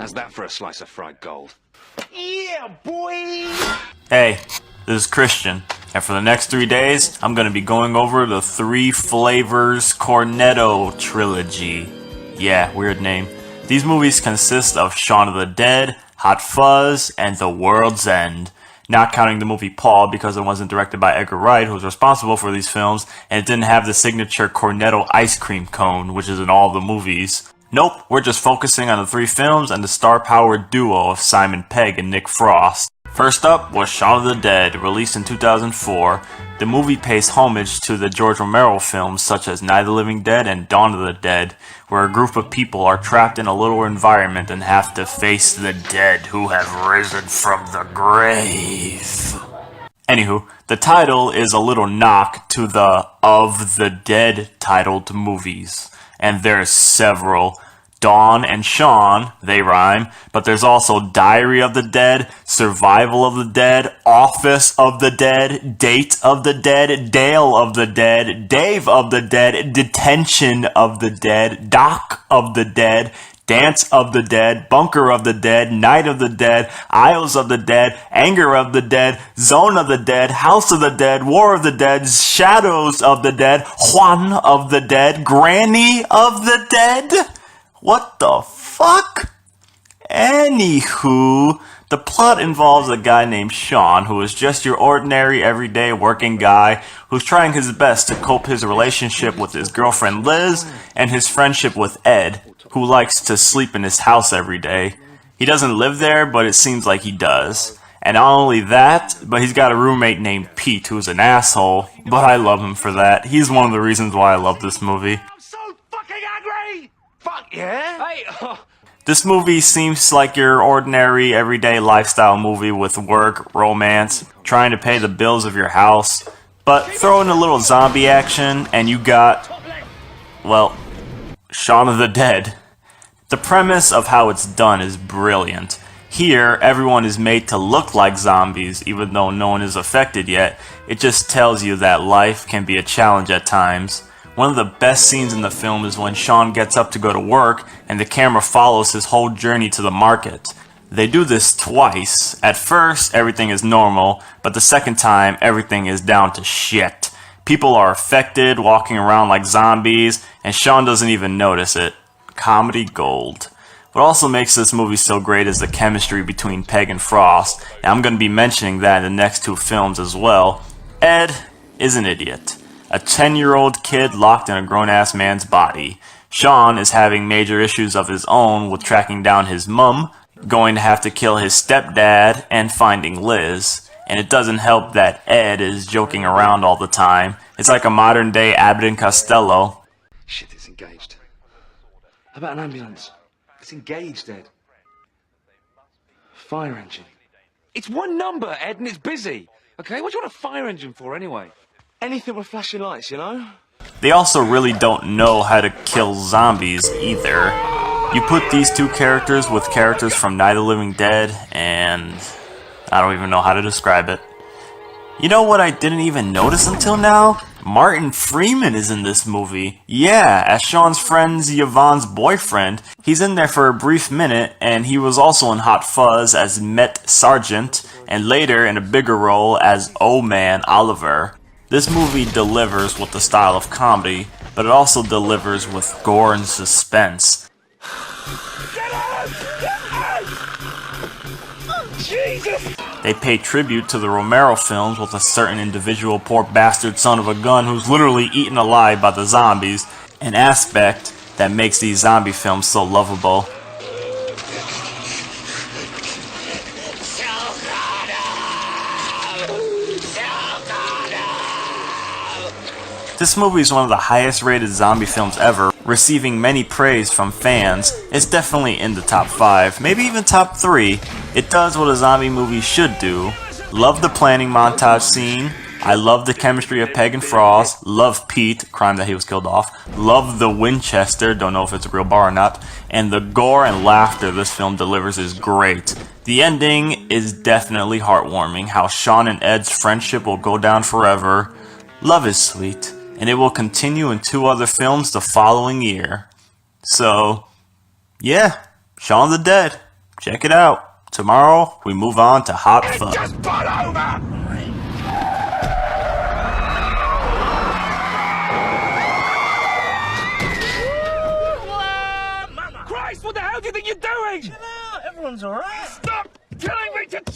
How's that for a slice of fried gold? Yeah, boy! Hey, this is Christian, and for the next 3 days, I'm going to be going over the 3 Flavors Cornetto Trilogy. Yeah, weird name. These movies consist of Shaun of the Dead, Hot Fuzz, and The World's End. Not counting the movie Paul because it wasn't directed by Edgar Wright, who was responsible for these films, and it didn't have the signature Cornetto ice cream cone, which is in all the movies. Nope, we're just focusing on the 3 films and the star-powered duo of Simon Pegg and Nick Frost. First up was Shaun of the Dead, released in 2004. The movie pays homage to the George Romero films such as Night of the Living Dead and Dawn of the Dead, where a group of people are trapped in a little environment and have to face the dead who have risen from the grave. Anywho, the title is a little knock to the Of the Dead titled movies, and there's several. Dawn and Shaun, they rhyme, but there's also Diary of the Dead, Survival of the Dead, Office of the Dead, Date of the Dead, Dale of the Dead, Dave of the Dead, Detention of the Dead, Doc of the Dead, Dance of the Dead, Bunker of the Dead, Night of the Dead, Isles of the Dead, Anger of the Dead, Zone of the Dead, House of the Dead, War of the Dead, Shadows of the Dead, Juan of the Dead, Granny of the Dead. What the fuck? Anywho, the plot involves a guy named Shaun who is just your ordinary, everyday working guy who's trying his best to cope his relationship with his girlfriend Liz and his friendship with Ed, who likes to sleep in his house every day. He doesn't live there, but it seems like he does. And not only that, but he's got a roommate named Pete who's an asshole, but I love him for that. He's one of the reasons why I love this movie. I'm so fucking angry! Fuck yeah! Hey! This movie seems like your ordinary, everyday lifestyle movie with work, romance, trying to pay the bills of your house, but throw in a little zombie action and you got, well, Shaun of the Dead. The premise of how it's done is brilliant. Here, everyone is made to look like zombies, even though no one is affected yet. It just tells you that life can be a challenge at times. One of the best scenes in the film is when Shaun gets up to go to work and the camera follows his whole journey to the market. They do this twice. At first, everything is normal, but the second time, everything is down to shit. People are affected, walking around like zombies, and Shaun doesn't even notice it. Comedy gold. What also makes this movie so great is the chemistry between Pegg and Frost, and I'm going to be mentioning that in the next 2 films as well. Ed is an idiot. A 10-year-old kid locked in a grown-ass man's body. Shaun is having major issues of his own with tracking down his mum, going to have to kill his stepdad, and finding Liz. And it doesn't help that Ed is joking around all the time. It's like a modern-day Abbott and Costello. Shit, it's engaged. How about an ambulance? It's engaged, Ed. Fire engine. It's one number, Ed, and it's busy. Okay, what do you want a fire engine for, anyway? Anything with flashing lights, you know? They also really don't know how to kill zombies either. You put these 2 characters with characters from Night of the Living Dead, and I don't even know how to describe it. You know what I didn't even notice until now? Martin Freeman is in this movie. Yeah, as Shaun's friend Yvonne's boyfriend. He's in there for a brief minute, and he was also in Hot Fuzz as Met Sargent, and later in a bigger role as Old Man Oliver. This movie delivers with the style of comedy, but it also delivers with gore and suspense. Get out! Get out! Jesus! They pay tribute to the Romero films with a certain individual poor bastard son of a gun who's literally eaten alive by the zombies, an aspect that makes these zombie films so lovable. This movie is one of the highest rated zombie films ever, receiving many praise from fans. It's definitely in the top 5, maybe even top 3. It does what a zombie movie should do. Love the planning montage scene. I love the chemistry of Pegg and Frost. Love Pete, crime that he was killed off. Love the Winchester, don't know if it's a real bar or not. And the gore and laughter this film delivers is great. The ending is definitely heartwarming, how Shaun and Ed's friendship will go down forever. Love is sweet, and it will continue in 2 other films the following year. So, yeah, Shaun of the Dead. Check it out. Tomorrow, we move on to Hot Fuzz. Just pull over! Christ, what the hell do you think you're doing? Everyone's alright. Stop telling me to